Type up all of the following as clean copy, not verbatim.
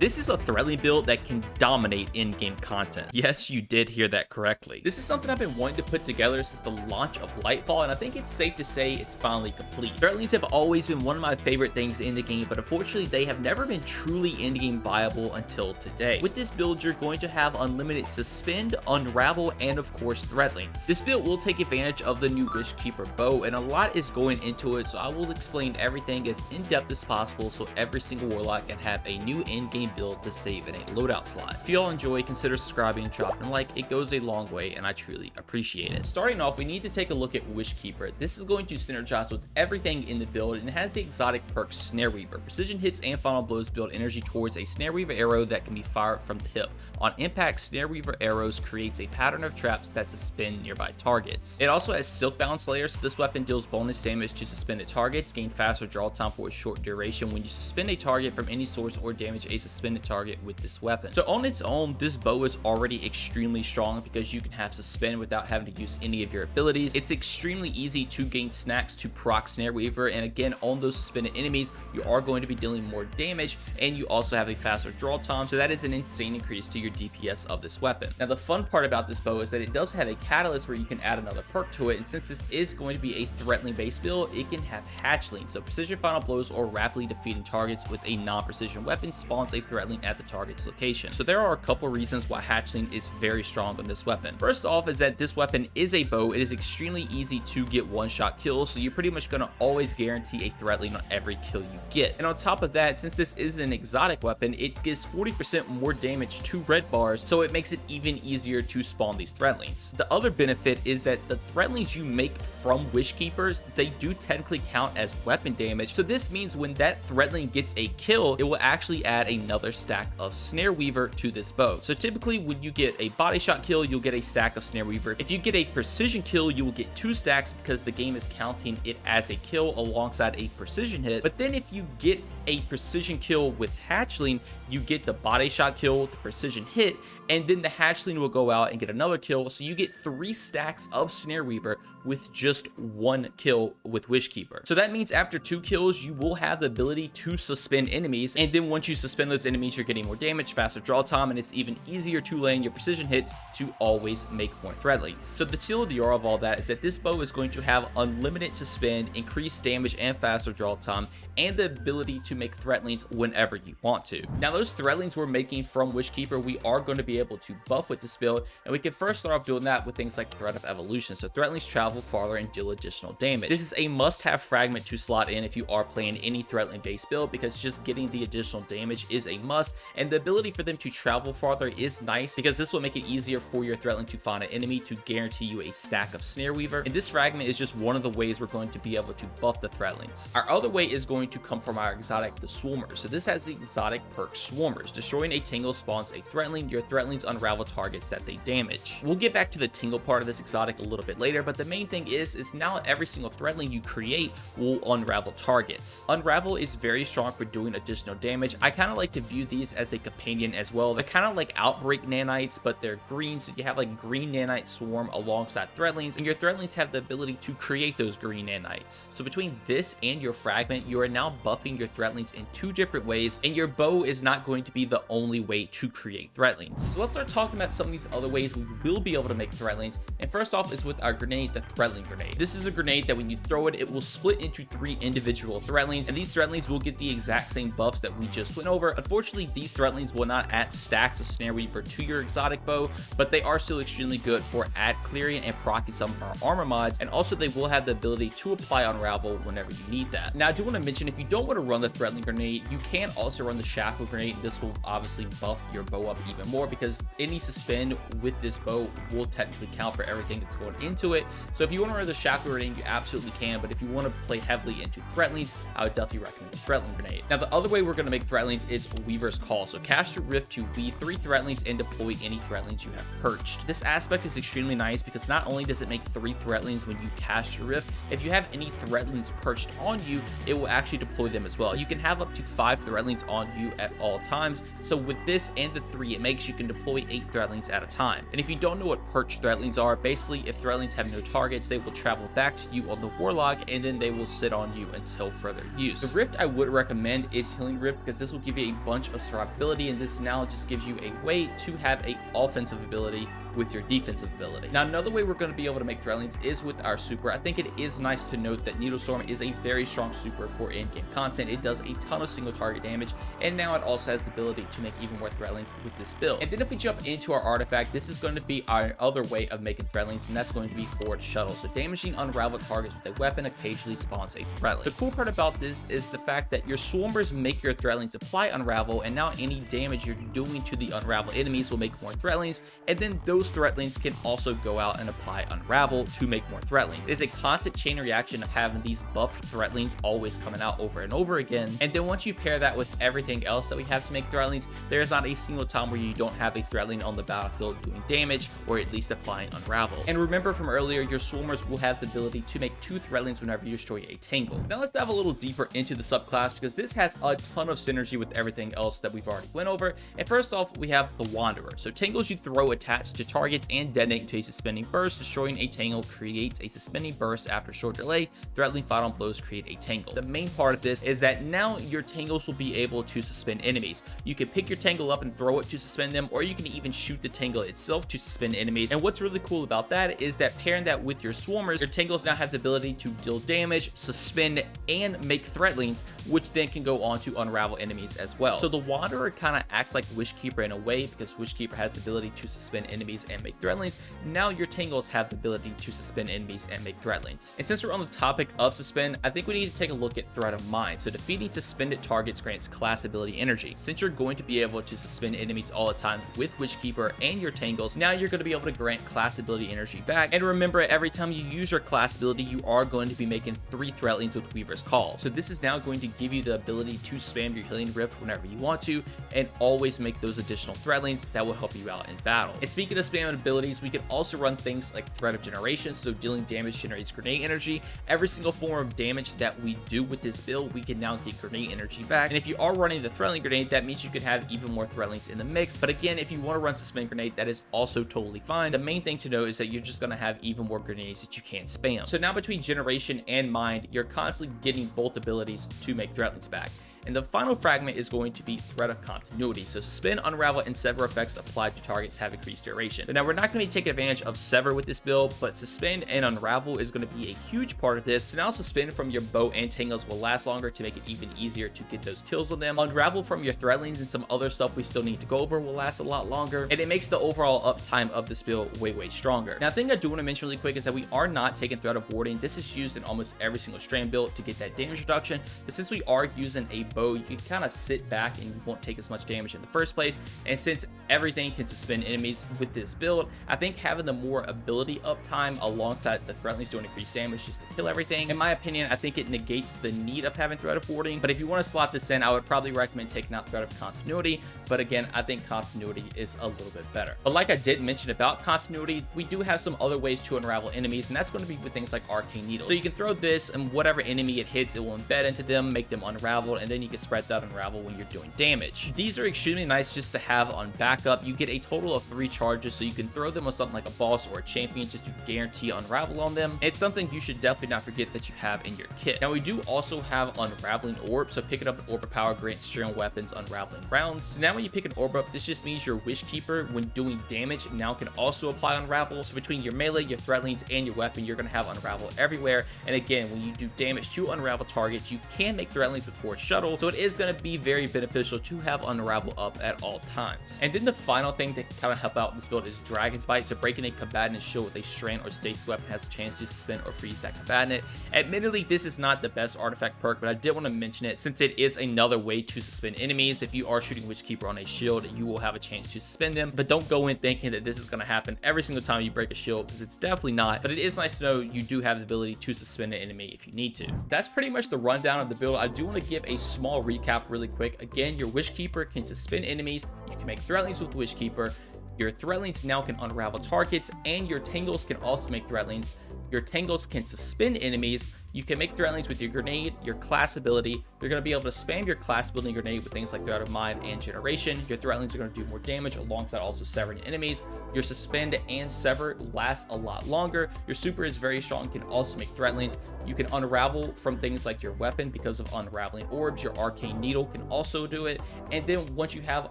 This is a Threadling build that can dominate in-game content. Yes, you did hear that correctly. This is something I've been wanting to put together since the launch of Lightfall, and I think it's safe to say it's finally complete. Threadlings have always been one of my favorite things in the game, but unfortunately they have never been truly in-game viable until today. With this build, you're going to have unlimited Suspend, Unravel, and of course Threadlings. This build will take advantage of the new Wishkeeper bow, and a lot is going into it, so I will explain everything as in-depth as possible so every single Warlock can have a new in-game build to save in a loadout slot. If you all enjoy, consider subscribing and dropping a like. It goes a long way and I truly appreciate it. Starting off, we need to take a look at Wishkeeper. This is going to synergize with everything in the build and it has the exotic perk Snare Weaver. Precision hits and final blows build energy towards a Snare Weaver arrow that can be fired from the hip. On impact, Snare Weaver arrows creates a pattern of traps that suspend nearby targets. It also has Silkbound Slayer, so this weapon deals bonus damage to suspended targets, gain faster draw time for a short duration when you suspend a target from any source or damage a suspended target with this weapon. So on its own, this bow is already extremely strong because you can have suspend without having to use any of your abilities. It's extremely easy to gain snacks to proc Snare Weaver, and again, on those suspended enemies, you are going to be dealing more damage, and you also have a faster draw time, so that is an insane increase to your DPS of this weapon. Now, the fun part about this bow is that it does have a catalyst where you can add another perk to it, and since this is going to be a Threadling base build, it can have Hatchling, so precision final blows or rapidly defeating targets with a non-precision weapon spawns a Threadling at the target's location. So there are a couple reasons why Hatchling is very strong on this weapon. First off is that this weapon is a bow. It is extremely easy to get one-shot kills, so you're pretty much going to always guarantee a Threadling on every kill you get. And on top of that, since this is an exotic weapon, it gives 40% more damage to red bars, so it makes it even easier to spawn these Threadlings. The other benefit is that the Threadlings you make from Wishkeepers, they do technically count as weapon damage, so this means when that Threadling gets a kill, it will actually add another stack of Snare Weaver to this bow. So typically when you get a body shot kill, you'll get a stack of Snare Weaver. If you get a precision kill, you will get 2 stacks because the game is counting it as a kill alongside a precision hit. But then if you get a precision kill with Hatchling, you get the body shot kill, the precision hit, and then the Hatchling will go out and get another kill, so you get 3 stacks of Snare Weaver with just 1 kill with Wishkeeper. So that means after 2 kills, you will have the ability to suspend enemies, and then once you suspend those enemies, you're getting more damage, faster draw time, and it's even easier to land your precision hits to always make more Threadlings. So the TLDR of all that is that this bow is going to have unlimited suspend, increased damage and faster draw time, and the ability to make Threadlings whenever you want to. Now, those Threadlings we're making from Wishkeeper, we are going to be able to buff with this build, and we can first start off doing that with things like Thread of Evolution. So Threadlings travel farther and deal additional damage. This is a must-have fragment to slot in if you are playing any Threadling base build, because just getting the additional damage is a must, and the ability for them to travel farther is nice because this will make it easier for your Threadling to find an enemy to guarantee you a stack of Snare Weaver, and this fragment is just one of the ways we're going to be able to buff the Threadlings. Our other way is going to come from our exotic, the Swarmers. So this has the exotic perk Swarmers. Destroying a Tingle spawns a Threadling. Your Threadlings unravel targets that they damage. We'll get back to the Tingle part of this exotic a little bit later, but the main thing is now every single Threadling you create will unravel targets. Unravel is very strong for doing additional damage. I kind of like to view these as a companion as well. They're kind of like Outbreak nanites, but they're green, so you have like green nanite swarm alongside Threadlings, and your Threadlings have the ability to create those green nanites. So between this and your fragment, you are now buffing your Threadlings in 2 different ways, and your bow is not going to be the only way to create Threadlings. So let's start talking about some of these other ways we will be able to make Threadlings, and first off is with our grenade, the Threadling grenade. This is a grenade that when you throw it, it will split into 3 individual Threadlings, and these Threadlings will get the exact same buffs that we just went over. Unfortunately, these Threadlings will not add stacks of Snare Weaver to your exotic bow, but they are still extremely good for ad clearing and proccing some of our armor mods, and also they will have the ability to apply Unravel whenever you need that. Now, I do want to mention, if you don't want to run the Threadling grenade, you can also run the Shackle grenade. This will obviously buff your bow up even more because any suspend with this bow will technically count for everything that's going into it. So if you want to run the Shackle grenade, you absolutely can, but if you want to play heavily into Threadlings, I would definitely recommend the Threadling grenade. Now, the other way we're going to make Threadlings is Weaver's Call. So cast your Rift to weave 3 Threadlings and deploy any Threadlings you have perched. This aspect is extremely nice because not only does it make 3 Threadlings when you cast your Rift, if you have any Threadlings perched on you, it will actually deploy them as well. You can have up to 5 Threadlings on you at all times. So with this and the 3, it makes you can deploy 8 Threadlings at a time. And if you don't know what perched Threadlings are, basically if Threadlings have no targets, they will travel back to you on the Warlock, and then they will sit on you until further use. The Rift I would recommend is Healing Rift because this will give you a bunch of survivability, and this now just gives you a way to have a offensive ability with your defensive ability. Now, another way we're going to be able to make Threadlings is with our super. I think it is nice to note that Needlestorm is a very strong super for in-game content. It does a ton of single target damage, and now it also has the ability to make even more Threadlings with this build. And then if we jump into our artifact, this is going to be our other way of making Threadlings, and that's going to be Horde Shuttle. So damaging unraveled targets with a weapon occasionally spawns a Threadling. The cool part about this is the fact that your swarmers make your Threadlings apply unravel, and now any damage you're doing to the unravel enemies will make more Threadlings, and then those Threadlings can also go out and apply unravel to make more Threadlings. It's a constant chain reaction of having these buffed Threadlings always coming out over and over again. And then once you pair that with everything else that we have to make Threadlings, there's not a single time where you don't have a Threadling on the battlefield doing damage or at least applying unravel. And remember from earlier, your swarmers will have the ability to make 2 Threadlings whenever you destroy a Tangle. Now let's dive a little deeper into the subclass, because this has a ton of synergy with everything else that we've already went over. And first off, we have the Wanderer. So Tangles you throw attached to targets and detonate to a suspending burst. Destroying a Tangle creates a suspending burst after short delay. Threadling fight-on blows create a Tangle. The main part of this is that now your Tangles will be able to suspend enemies. You can pick your Tangle up and throw it to suspend them, or you can even shoot the Tangle itself to suspend enemies. And what's really cool about that is that pairing that with your swarmers, your Tangles now have the ability to deal damage, suspend, and make Threadlings, which then can go on to unravel enemies as well. So the Wanderer kind of acts like Wishkeeper in a way, because Wishkeeper has the ability to suspend enemies and make Threadlings. Now your Tangles have the ability to suspend enemies and make Threadlings. And since we're on the topic of suspend, I think we need to take a look at Thread of Mind. So defeating suspended targets grants class ability energy. Since you're going to be able to suspend enemies all the time with Wishkeeper and your Tangles, now you're going to be able to grant class ability energy back. And remember, every time you use your class ability, you are going to be making 3 Threadlings with Weaver's Call. So this is now going to give you the ability to spam your Healing Rift whenever you want to, and always make those additional Threadlings that will help you out in battle. And speaking of spamming abilities, we can also run things like Thread of Generation. So dealing damage generates grenade energy. Every single form of damage that we do with this build, we can now get grenade energy back. And if you are running the Threadling Grenade, that means you could have even more Threadlings in the mix. But again, if you want to run Suspend Grenade, that is also totally fine. The main thing to know is that you're just going to have even more grenades that you can't spam. So now between Generation and Mind, you're constantly getting both abilities to make Threadlings back. And the final fragment is going to be Thread of Continuity. So Suspend, Unravel, and Sever effects applied to targets have increased duration. But now we're not going to be taking advantage of Sever with this build, but Suspend and Unravel is going to be a huge part of this. So now Suspend from your bow and Tangles will last longer to make it even easier to get those kills on them. Unravel from your Threadlings and some other stuff we still need to go over will last a lot longer. And it makes the overall uptime of this build way stronger. Now, the thing I do want to mention really quick is that we are not taking Thread of Warding. This is used in almost every single strand build to get that damage reduction. But since we are using a bow, you can kind of sit back and you won't take as much damage in the first place. And since everything can suspend enemies with this build, I think having the more ability uptime alongside the Threadlings doing increased damage just to kill everything, in my opinion, I think it negates the need of having Thread of Warding. But if you want to slot this in, I would probably recommend taking out Thread of Continuity. But again, I think Continuity is a little bit better. But like I did mention about Continuity, we do have some other ways to unravel enemies, and that's going to be with things like Arcane Needle. So you can throw this, and whatever enemy it hits, it will embed into them, make them unravel, and then you can spread that unravel when you're doing damage. These are extremely nice just to have on backup. You get a total of 3 charges, so you can throw them on something like a boss or a champion just to guarantee unravel on them. It's something you should definitely not forget that you have in your kit. Now we do also have Unraveling Orb, so picking up an Orb of Power grants Stream Weapons Unraveling Rounds. So now when you pick an Orb up, this just means your Wishkeeper, when doing damage, now can also apply Unravel. So between your melee, your Threadlings, and your weapon, you're going to have Unravel everywhere. And again, when you do damage to unravel targets, you can make Threadlings with Horde Shuttle, so it is going to be very beneficial to have Unravel up at all times. And then the final thing to kind of help out in this build is Dragon's Bite. So breaking a combatant shield with a strand or stasis weapon has a chance to suspend or freeze that combatant. Admittedly, this is not the best artifact perk, but I did want to mention it since it is another way to suspend enemies. If you are shooting Wishkeeper on a shield, you will have a chance to suspend them, but don't go in thinking that this is going to happen every single time you break a shield, because it's definitely not. But it is nice to know you do have the ability to suspend an enemy if you need to. That's pretty much the rundown of the build. I do want to give a small recap really quick. Again, your Wishkeeper can suspend enemies. You can make Threadlings with Wishkeeper. Your Threadlings now can unravel targets, and your Tangles can also make Threadlings. Your Tangles can suspend enemies. You can make Threadlings with your grenade, your class ability. You're going to be able to spam your class building grenade with things like Thread of Mind and Generation. Your Threadlings are going to do more damage alongside also severing enemies. Your Suspend and Sever last a lot longer. Your super is very strong, can also make Threadlings. You can unravel from things like your weapon because of unraveling orbs. Your Arcane Needle can also do it. And then once you have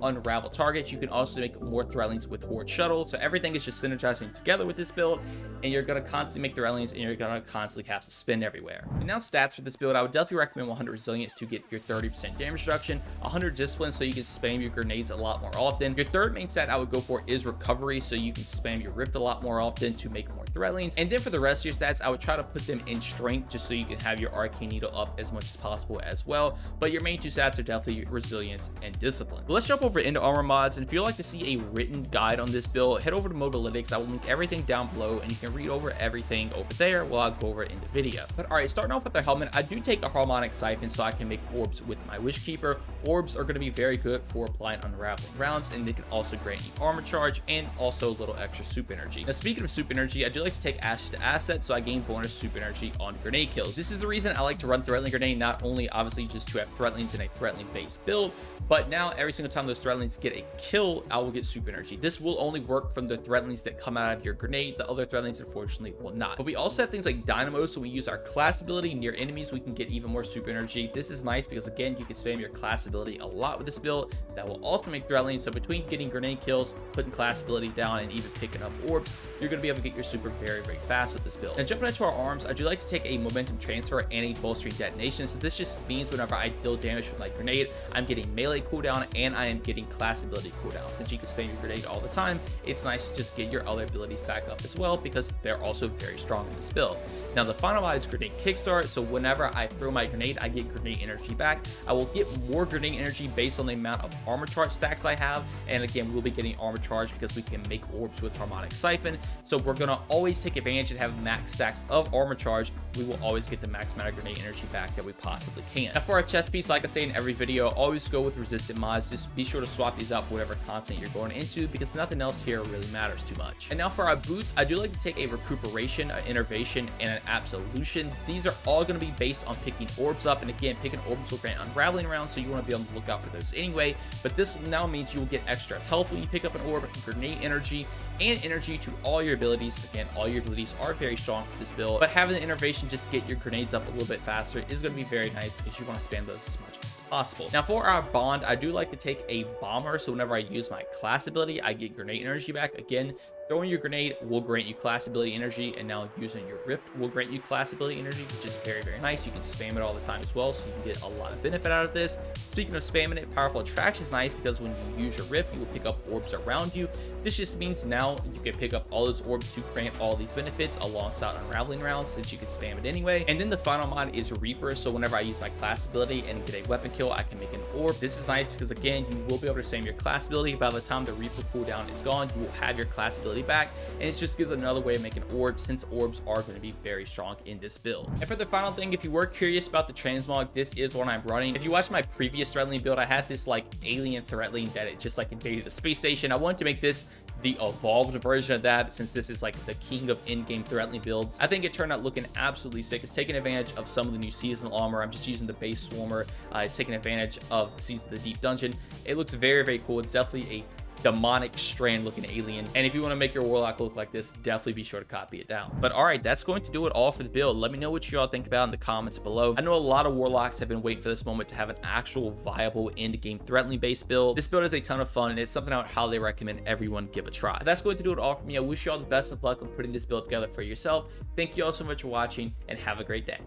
unravel targets, you can also make more Threadlings with Horde Shuttle. So everything is just synergizing together with this build, and you're going to constantly make Threadlings, and you're going to constantly have Suspend everywhere. And now stats for this build, I would definitely recommend 100 Resilience to get your 30% damage reduction, 100 Discipline so you can spam your grenades a lot more often. Your third main stat I would go for is Recovery, so you can spam your Rift a lot more often to make more Threadlings. And then for the rest of your stats, I would try to put them in Strength just so you can have your Arcane Needle up as much as possible as well. But your main two stats are definitely Resilience and Discipline. But let's jump over into armor mods, and if you'd like to see a written guide on this build, head over to Modalytics. I will link everything down below, and you can read over everything over there while I go over it in the video. But all right, starting off with the helmet, I do take a Harmonic Siphon so I can make orbs with my Wishkeeper. Orbs are going to be very good for applying unraveling rounds, and they can also grant you armor charge and also a little extra soup energy. Now speaking of soup energy, I do like to take Ashes to Asset so I gain bonus soup energy on grenade kills. This is the reason I like to run Threadling Grenade, not only obviously just to have Threadlings in a Threadling based build, but now every single time those Threadlings get a kill, I will get soup energy. This will only work from the Threadlings that come out of your grenade. The other Threadlings unfortunately will not. But we also have things like Dynamo, so we use our class ability near enemies, we can get even more soup energy. This is nice because again, you can spam your class ability a lot with this build. That will also make Threadlings, so between getting grenade kills, putting class ability down, and even picking up orbs, you're going to be able to get your super very fast with this build. Now jumping into our arms, I do like to take a momentum transfer and a bolstering detonation. So this just means whenever I deal damage with my grenade, I'm getting melee cooldown and I am getting class ability cooldown. Since you can spam your grenade all the time, it's nice to just get your other abilities back up as well because they're also very strong in this build. Now the final mod is Grenade Kickstart, so whenever I throw my grenade, I get grenade energy back. I will get more grenade energy based on the amount of armor charge stacks I have, and again, we'll be getting armor charge because we can make orbs with Harmonic Siphon, so we're going to always take advantage and have max stacks of armor charge. We will always get the max amount of grenade energy back that we possibly can. Now for our chest piece, like I say in every video, always go with resistant mods. Just be sure to swap these out for whatever content you're going into because nothing else here really matters too much. And now for our boots, I do like to take a Recuperation, an Innervation, and an Absolution. These are all going to be based on picking orbs up, and again, picking orbs will grant unraveling rounds, so you want to be on the lookout for those anyway. But this now means you will get extra health when you pick up an orb, grenade energy, and energy to all your abilities. Again, all your abilities are very strong for this build, but having the Innervation just get your grenades up a little bit faster is going to be very nice because you want to spam those as much as possible. Now for our bond, I do like to take a Bomber, so whenever I use my class ability, I get grenade energy back. Again, throwing your grenade will grant you class ability energy, and now using your Rift will grant you class ability energy, which is very nice. You can spam it all the time as well, so you can get a lot of benefit out of this. Speaking of spamming it, Powerful Attraction is nice because when you use your Rift, you will pick up orbs around you. This just means now you can pick up all those orbs to grant all these benefits alongside unraveling rounds, since you can spam it anyway. And then the final mod is Reaper, so whenever I use my class ability and get a weapon kill, I can make an orb. This is nice because again, you will be able to spam your class ability. By the time the Reaper cooldown is gone, you will have your class ability back, and it just gives another way of making orbs, since orbs are going to be very strong in this build. And for the final thing, if you were curious about the Transmog, this is what I'm running. If you watched my previous Threadling build, I had this like alien Threadling that it just like invaded the space station. I wanted to make this the evolved version of that, since this is like the king of in-game Threadling builds. I think it turned out looking absolutely sick. It's taking advantage of some of the new seasonal armor. I'm just using the base Swarmer. It's taking advantage of the Season of the Deep Dungeon. It looks very cool. It's definitely a demonic strand looking alien, and if you want to make your warlock look like this, definitely be sure to copy it down. But all right, that's going to do it all for the build. Let me know what you all think about in the comments below. I know a lot of warlocks have been waiting for this moment to have an actual viable end game Threadling based build. This build is a ton of fun, and it's something I would highly recommend everyone give a try. But that's going to do it all for me. I wish you all the best of luck on putting this build together for yourself. Thank you all so much for watching, and have a great day.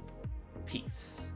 Peace.